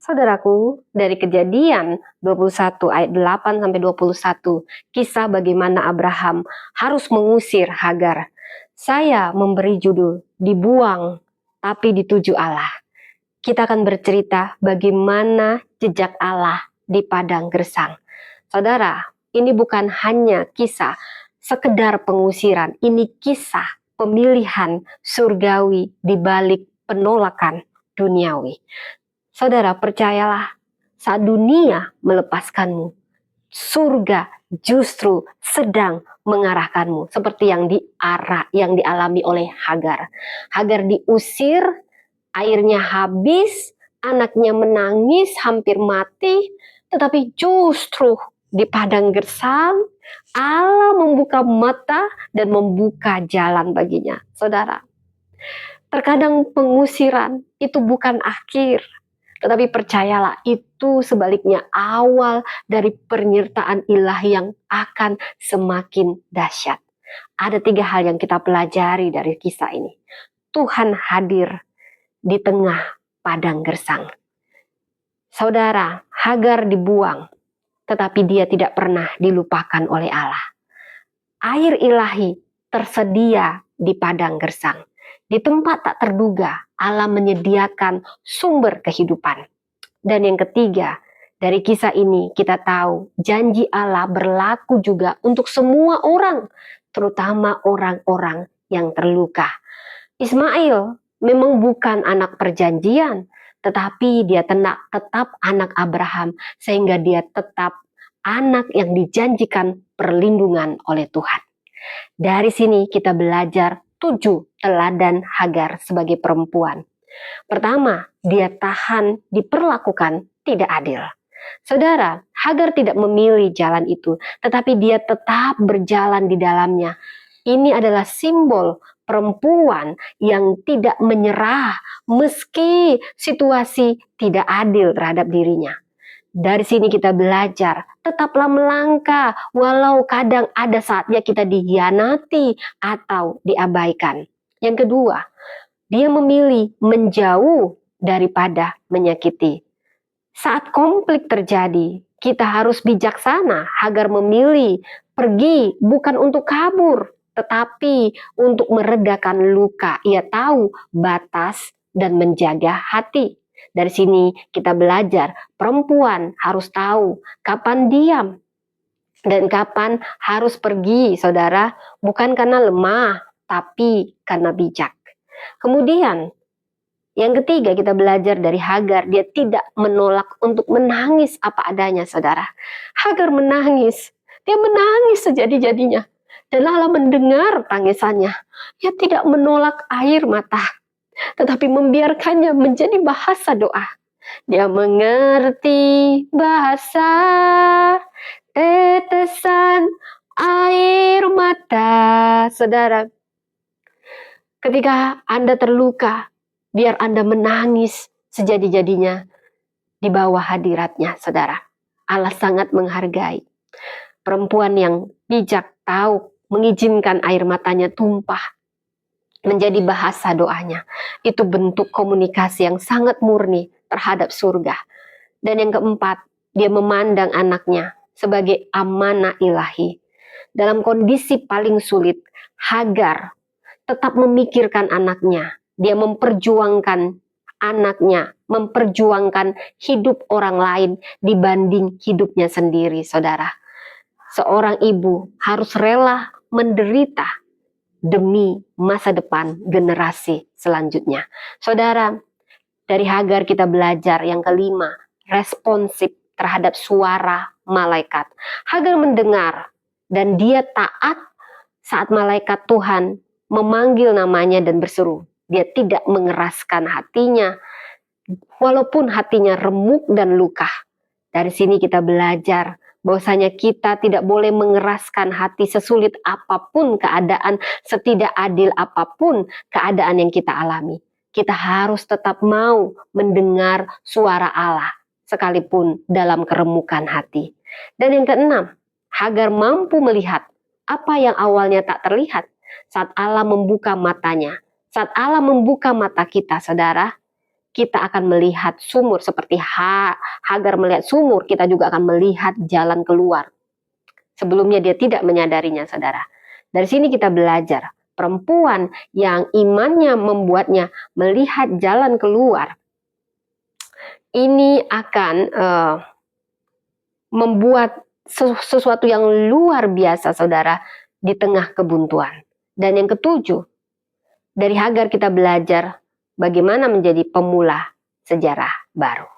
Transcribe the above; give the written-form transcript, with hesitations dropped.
Saudaraku, dari Kejadian 21 ayat 8 sampai 21, kisah bagaimana Abraham harus mengusir Hagar. Saya memberi judul Dibuang tapi dituju Allah. Kita akan bercerita bagaimana jejak Allah di padang gersang. Saudara, ini bukan hanya kisah sekedar pengusiran, ini kisah pemilihan surgawi di balik penolakan duniawi. Saudara, percayalah, saat dunia melepaskanmu, surga justru sedang mengarahkanmu, seperti yang dialami oleh Hagar. Hagar diusir, airnya habis, anaknya menangis, hampir mati, tetapi justru di padang gersang, Allah membuka mata dan membuka jalan baginya. Saudara, terkadang pengusiran itu bukan akhir, tetapi percayalah, itu sebaliknya awal dari penyertaan ilahi yang akan semakin dahsyat. Ada 3 hal yang kita pelajari dari kisah ini. Tuhan hadir di tengah padang gersang. Saudara, Hagar dibuang, tetapi dia tidak pernah dilupakan oleh Allah. Air ilahi tersedia di padang gersang. Di tempat tak terduga, Allah menyediakan sumber kehidupan. Dan yang ketiga, dari kisah ini kita tahu janji Allah berlaku juga untuk semua orang, terutama orang-orang yang terluka. Ismail memang bukan anak perjanjian, tetapi dia tetap anak Abraham, sehingga dia tetap anak yang dijanjikan perlindungan oleh Tuhan. Dari sini kita belajar 7 teladan Hagar sebagai perempuan. Pertama, dia tahan diperlakukan tidak adil. Saudara, Hagar tidak memilih jalan itu, tetapi dia tetap berjalan di dalamnya. Ini adalah simbol perempuan yang tidak menyerah meski situasi tidak adil terhadap dirinya. Dari sini kita belajar, tetaplah melangkah walau kadang ada saatnya kita dikhianati atau diabaikan. Yang kedua, dia memilih menjauh daripada menyakiti. Saat konflik terjadi, kita harus bijaksana. Hagar memilih pergi bukan untuk kabur, tetapi untuk meredakan luka. Ia tahu batas dan menjaga hati. Dari sini kita belajar, perempuan harus tahu kapan diam dan kapan harus pergi, saudara. Bukan karena lemah, tapi karena bijak. Kemudian, yang ketiga kita belajar dari Hagar, dia tidak menolak untuk menangis apa adanya, saudara. Hagar menangis, dia menangis sejadi-jadinya. Dan Allah mendengar tangisannya. Dia tidak menolak air mata, tetapi membiarkannya menjadi bahasa doa. Dia mengerti bahasa tetesan air mata. Saudara, ketika Anda terluka, biar Anda menangis sejadi-jadinya di bawah hadiratnya, saudara. Allah sangat menghargai. Perempuan yang bijak tahu mengizinkan air matanya tumpah menjadi bahasa doanya. Itu bentuk komunikasi yang sangat murni terhadap surga. Dan yang keempat, dia memandang anaknya sebagai amanah ilahi. Dalam kondisi paling sulit, Hagar tetap memikirkan anaknya. Dia memperjuangkan anaknya, memperjuangkan hidup orang lain dibanding hidupnya sendiri, saudara. Seorang ibu harus rela menderita demi masa depan generasi selanjutnya. Saudara, dari Hagar kita belajar yang kelima, responsif terhadap suara malaikat. Hagar mendengar dan dia taat saat malaikat Tuhan memanggil namanya dan berseru. Dia tidak mengeraskan hatinya, walaupun hatinya remuk dan luka. Dari sini kita belajar bahwasanya kita tidak boleh mengeraskan hati sesulit apapun keadaan, setidak adil apapun keadaan yang kita alami. Kita harus tetap mau mendengar suara Allah, sekalipun dalam keremukan hati. Dan yang keenam, Hagar mampu melihat apa yang awalnya tak terlihat saat Allah membuka matanya. Saat Allah membuka mata kita, saudara, kita akan melihat sumur seperti Hagar melihat sumur, kita juga akan melihat jalan keluar. Sebelumnya dia tidak menyadarinya, saudara. Dari sini kita belajar, perempuan yang imannya membuatnya melihat jalan keluar, ini akan membuat sesuatu yang luar biasa, saudara, di tengah kebuntuan. Dan yang ketujuh, dari Hagar kita belajar bagaimana menjadi pemula sejarah baru.